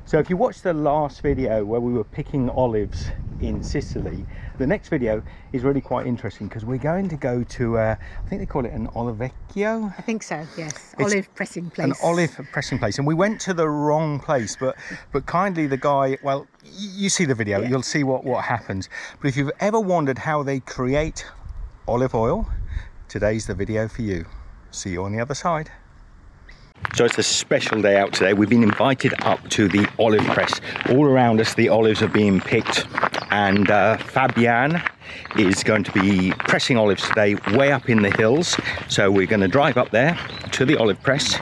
So if you watched the last video where we were picking olives in Sicily, the next video is really quite interesting because we're going to go to, I think they call it an olivecchio? I think so, yes. It's olive pressing place. An olive pressing place. And we went to the wrong place, but kindly the guy, well, you see the video, you'll see what happens. But if you've ever wondered how they create olive oil, today's the video for you. See you on the other side. So it's a special day out today. We've been invited up to the olive press. All around us the olives are being picked, and Fabian is going to be pressing olives today way up in the hills. So we're going to drive up there to the olive press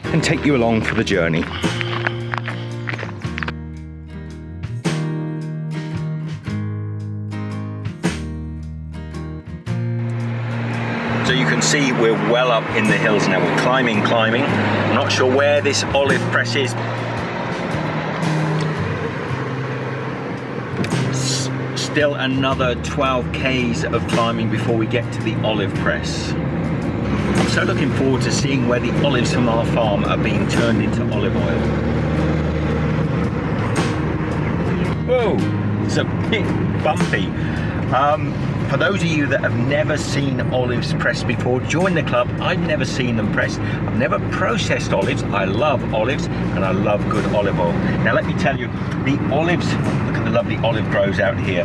and take you along for the journey. So you can see we're well up in the hills now. We're climbing. I'm not sure where this olive press is. Still another 12 k's of climbing before we get to the olive press. I'm so looking forward to seeing where the olives from our farm are being turned into olive oil. Whoa, it's a bit bumpy. For those of you that have never seen olives pressed before, join the club. I've never seen them pressed. I've never processed olives. I love olives and I love good olive oil. Now let me tell you, the olives, look at the lovely olive groves out here.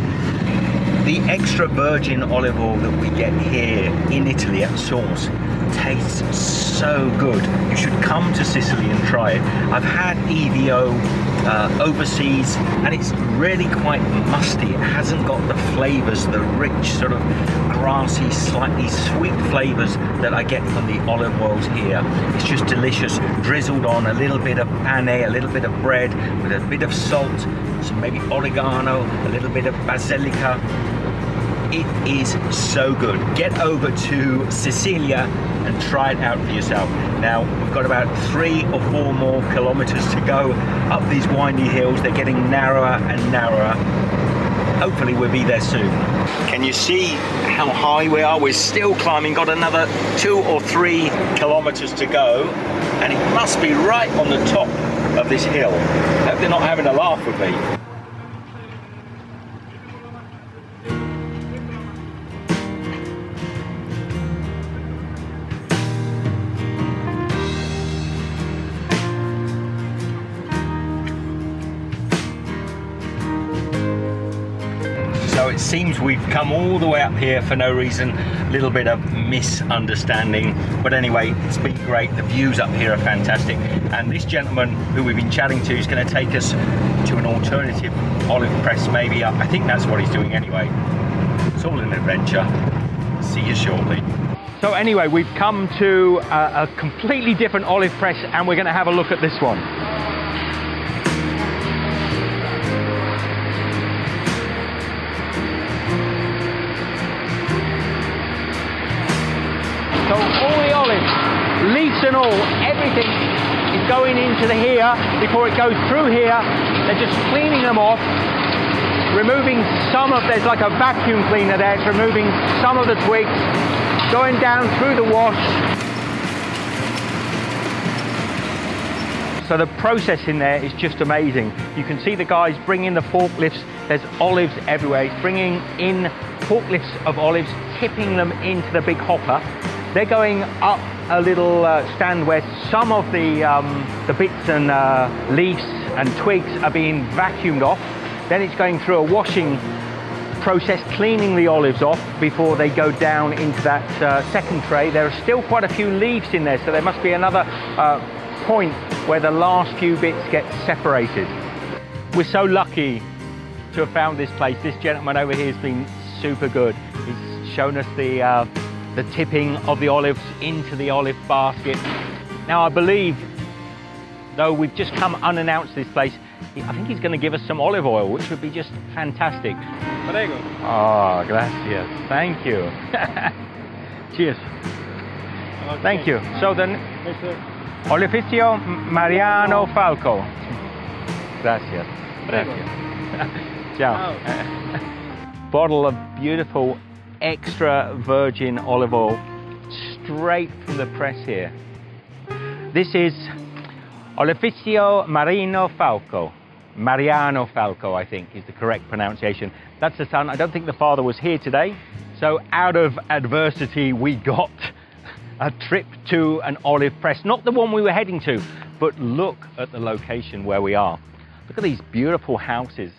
The extra virgin olive oil that we get here in Italy at source tastes so good. You should come to Sicily and try it. I've had EVO overseas and it's really quite musty. It hasn't got the flavours, the rich sort of grassy, slightly sweet flavours that I get from the olive oils here. It's just delicious, drizzled on a little bit of pane, a little bit of bread with a bit of salt, some maybe oregano, a little bit of basilica. It is so good. Get over to Sicilia and try it out for yourself. Now, we've got about 3 or 4 more kilometers to go up these windy hills. They're getting narrower and narrower. Hopefully we'll be there soon. Can you see how high we are? We're still climbing, got another 2 or 3 kilometers to go, and it must be right on the top of this hill. I hope they're not having a laugh with me. So it seems we've come all the way up here for no reason, a little bit of misunderstanding. But anyway, it's been great. The views up here are fantastic. And this gentleman who we've been chatting to is going to take us to an alternative olive press, maybe up. I think that's what he's doing anyway. It's all an adventure. See you shortly. So anyway, we've come to a completely different olive press and we're going to have a look at this one. So all the olives, leaves and all, everything is going into here before it goes through here. They're just cleaning them off, removing some of, there's like a vacuum cleaner there, it's removing some of the twigs, going down through the wash. So the process in there is just amazing. You can see the guys bringing the forklifts, there's olives everywhere. He's bringing in forklifts of olives, tipping them into the big hopper. They're going up a little stand where some of the bits and leaves and twigs are being vacuumed off. Then it's going through a washing process, cleaning the olives off before they go down into that second tray. There are still quite a few leaves in there, so there must be another point where the last few bits get separated. We're so lucky to have found this place. This gentleman over here has been super good. He's shown us the tipping of the olives into the olive basket. Now I believe, though we've just come unannounced to this place, I think he's going to give us some olive oil, which would be just fantastic. Prego. Oh, gracias. Thank you. Cheers. Okay. Thank you. So then, Olificio Mariano Falco. Gracias. Gracias. Ciao. Bottle of beautiful extra virgin olive oil straight from the press here. This is Olificio Marino Falco. Mariano Falco, I think, is the correct pronunciation. That's the son. I don't think the father was here today. So out of adversity, we got a trip to an olive press. Not the one we were heading to, but look at the location where we are. Look at these beautiful houses.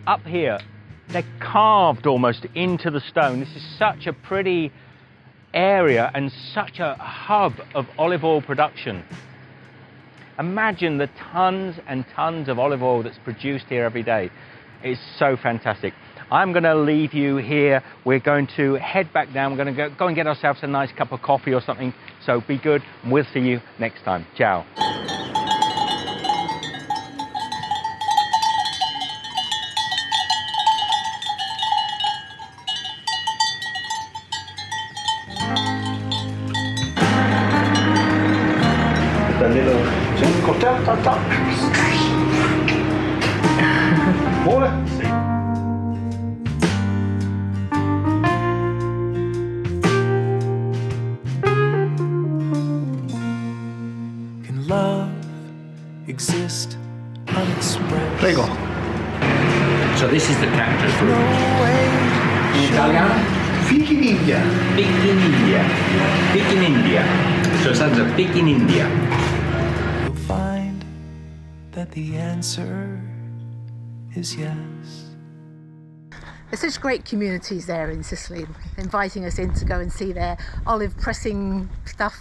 Up here, they're carved almost into the stone. This is such a pretty area and such a hub of olive oil production. Imagine the tons and tons of olive oil that's produced here every day. It's so fantastic. I'm going to leave you here. We're going to head back down. We're going to go and get ourselves a nice cup of coffee or something. So be good, and we'll see you next time. Ciao. The little cotta, Water. Can love exist unexpressed? Prego. So this is the cactus fruit. No way. In Italiano? Fig in India. Big in India. Big in India. So sounds a big in India. You'll find that the answer is yes. There's such great communities there in Sicily, inviting us in to go and see their olive pressing stuff.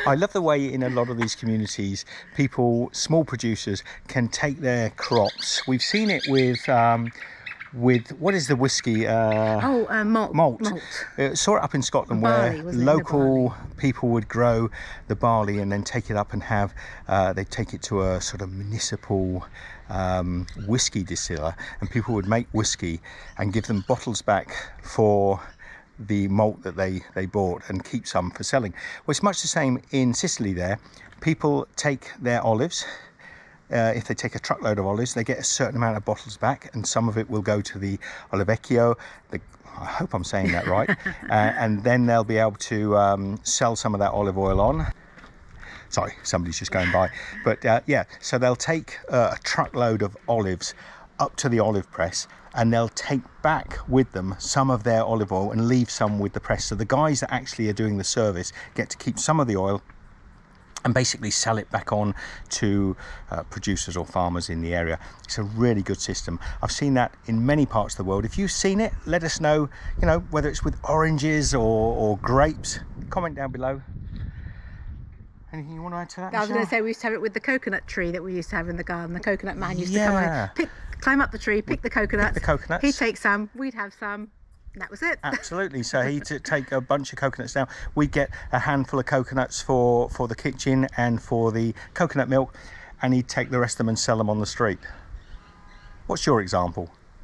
I love the way in a lot of these communities, people, small producers, can take their crops. We've seen it with what is the whiskey? Malt. Malt. Saw it up in Scotland Barley, where wasn't it? local people would grow the barley and then take it up and have, they take it to a sort of municipal whiskey distiller, and people would make whiskey and give them bottles back for the malt that they bought and keep some for selling. Well, it's much the same in Sicily there. People take their olives. If they take a truckload of olives, they get a certain amount of bottles back, and some of it will go to the Olivecchio. I hope I'm saying that right. And then they'll be able to sell some of that olive oil on. Sorry, somebody's just going by. But yeah, so they'll take a truckload of olives up to the olive press, and they'll take back with them some of their olive oil and leave some with the press. So the guys that actually are doing the service get to keep some of the oil and basically sell it back on to producers or farmers in the area. It's a really good system. I've seen that in many parts of the world. If you've seen it, let us know, you know, whether it's with oranges or grapes. Comment down below. Anything you want to add to that, I was Michelle? going to say we used to have it with the coconut tree that we used to have in the garden. The coconut man used to come Yeah. and climb up the tree, pick the coconuts. the coconuts. He'd take some, we'd have some. And that was it. Absolutely. So he'd take a bunch of coconuts down. We'd get a handful of coconuts for the kitchen and for the coconut milk, and he'd take the rest of them and sell them on the street. What's your example?